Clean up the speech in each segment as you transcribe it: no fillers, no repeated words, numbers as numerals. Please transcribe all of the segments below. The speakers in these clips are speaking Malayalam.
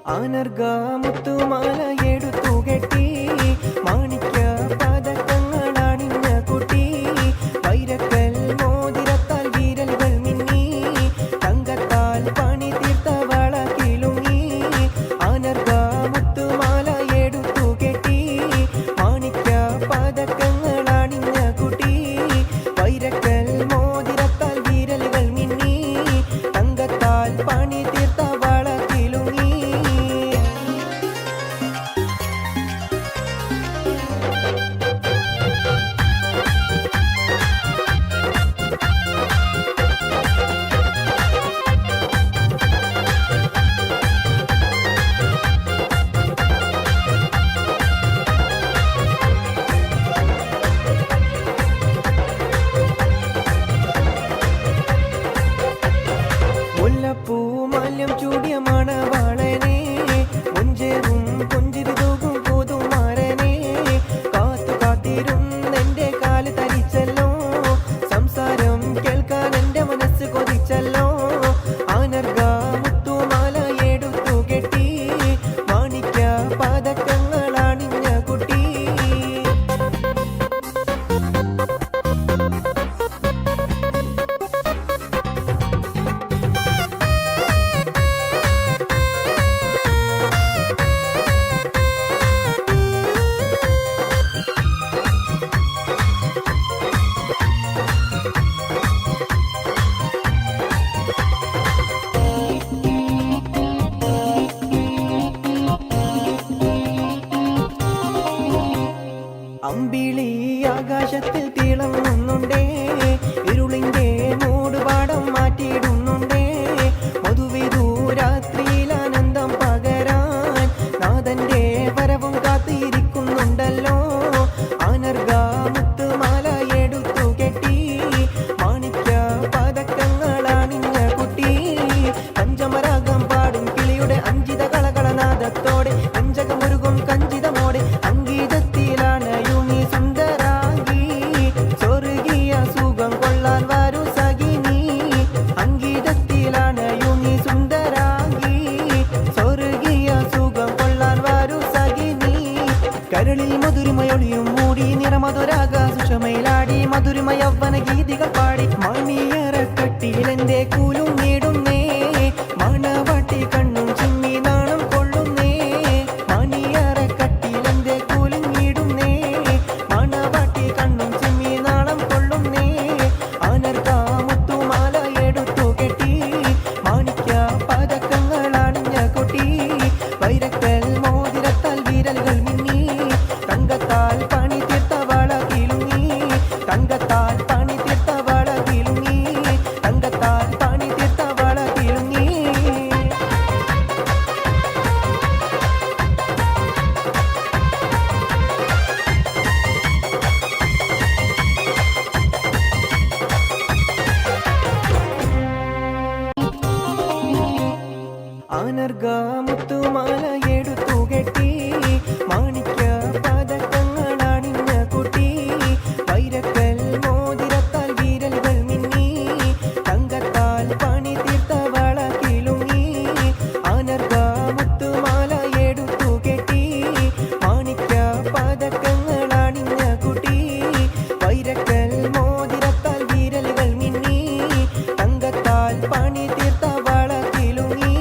ആനർഗ മുത്തുമാല എടുത്തു കെട്ടി മാണിക്യ പതക്കങ്ങൾ അണിഞ്ഞ കുട്ടി വൈരക്കൽ മോതിരത്താൽ വിരലുകൾ മിന്നി തങ്കത്താൽ പണി തീർത്ത വള കിലുങ്ങി ആനർഗ മുത്തുമാല എടുത്തു കെട്ടി മാണിക്യ പതക്കങ്ങൾ അണിഞ്ഞ കുട്ടി വൈരക്കൽ മോതിരത്താൽ വിരലുകൾ മിന്നി തങ്കത്താൽ പണി തീർത്ത വള കിലുങ്ങി മുല്ലപ്പൂമാല്യം ചൂടിയ മണവാളനെ മുഞ്ചേറും പുഞ്ചിരി തൂകും പുതുമാരനെ കാത്തു കാത്തിരുന്നെന്റെ കാല് തരിച്ചല്ലോ സംസാരം കേൾക്കാൻ എന്റെ മനസ്സ് കൊതിച്ചല്ലോ ആനർഗ മുത്തുമാല എടുത്തു കെട്ടി മാണിക്യ പതക്കങ്ങൾ അണിഞ്ഞ കുട്ടി അമ്പിളി ആകാശത്തിൽ തിളങ്ങുന്നുണ്ടേ ഇരുളിന്റെ മൂടുപാടം മാറ്റിയിടുന്നുണ്ടേ മധുവിധു രാത്രിയിൽ ആനന്ദം പകരാൻ നാഥന്റെ വരവും കാത്തിരിക്കുന്നുണ്ടല്ലോ ആനർഗ മുത്തുമാല എടുത്തു കെട്ടി മാണിക്യ പതക്കങ്ങൾ അണിഞ്ഞ കുട്ടി പഞ്ചമരാഗം പാടും കിളിയുടെ അഞ്ചിത കളകളനാദത്തോടെ അഞ്ചകമൊരുകും കഞ്ചിതമോടെ അംഗീതത്തിലാണ് സുന്ദരാംഗി സ്വർഗീയ സുഖം കൊള്ളാൻ വരൂ സഖിനി അംഗീതത്തിലാണ് സുന്ദരാംഗി സ്വർഗീയ സുഖം കൊള്ളാൻ വരൂ സഖിനി കരളിൽ മധുരിമയൊളിയും മൂടി നിറമധുരാഗ സുഷമയിലാടി മധുരിമ യൗവന ഗീതികൾ പാടി മണിയറക്കട്ടിയിൽ എന്റെ കൂലും നേടുന്നേ മണവാട്ടി കണ്ണും ചിമ്മി നാണം കൊള്ളുന്നേ മണിയറക്കട്ടിയിൽ എന്റെ കൂലും നേടുന്നേ മണവാട്ടി കണ്ണും ചിമ്മി നാണം കൊള്ളുന്നേ ആനർഗ മുത്തുമാല എടുത്തു കെട്ടി മാണിക്യ പതക്കങ്ങൾ അണിഞ്ഞ കുട്ടി വൈരക്കൽ മോതിരത്താൽ വിരലുകൾ മിന്നി തങ്കത്താൽ പണി തീർത്ത വള കിലുങ്ങി തങ്കത്താൽ പണി തീർത്ത വള കിലുങ്ങി തങ്കത്താൽ പണി തീർത്ത വള കിലുങ്ങി ആനർഗ മുത്തുമാല എടുത്തു കെട്ടി മാണിക്യ പതക്കങ്ങൾ അണിഞ്ഞ കുട്ടി വൈരക്കൽ മോതിരത്താൽ വിരലുകൾ മിന്നി തങ്കത്താൽ പണി തീർത്ത വള കിലുങ്ങി ആനർഗ മുത്തുമാല എടുത്തു കെട്ടി മാണിക്യ പതക്കങ്ങൾ അണിഞ്ഞ കുട്ടി വൈരക്കൽ മോതിരത്താൽ വിരലുകൾ മിന്നി തങ്കത്താൽ പണി തീർത്ത വള കിലുങ്ങി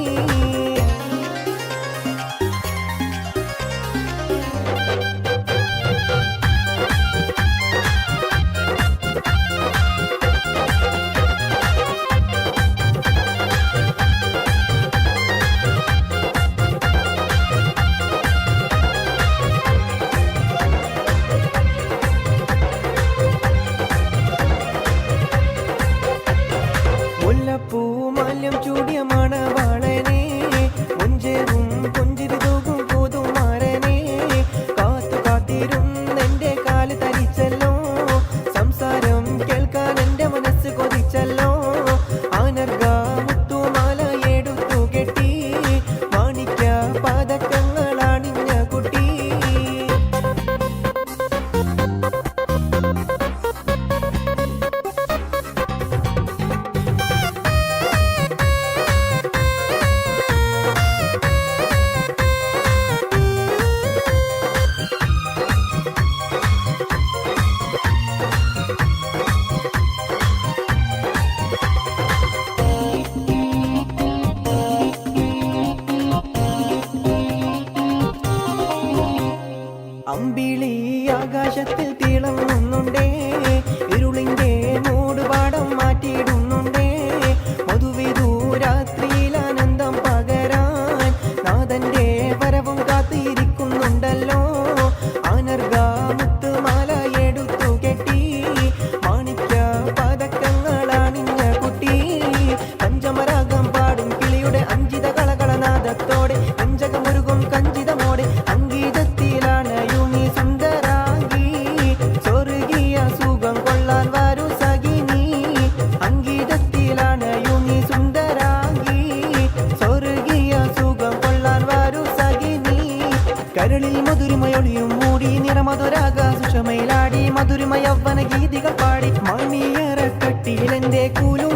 അഞ്ചിത കളകളനാദത്തോടെ അഞ്ചകമൊരുകും കഞ്ചിതമോടെ അങ്കീതത്തിലാണയും നീ സുന്ദരാംഗി സ്വർഗീയ സുഖം കൊള്ളാൻ വരൂ സഖിനി അങ്കീതത്തിലാണയും നീ സുന്ദരാംഗി സ്വർഗീയ സുഖം കൊള്ളാൻ വരൂ സഖിനി കരളിൽ മധുരിമയൊളിയും മൂടി നിറമധുരാകാശമയിലാടി മധുരിമയവ്വന ഗീതികൾ പാടി മണിയറക്കട്ടിലെന്റെ കൂലു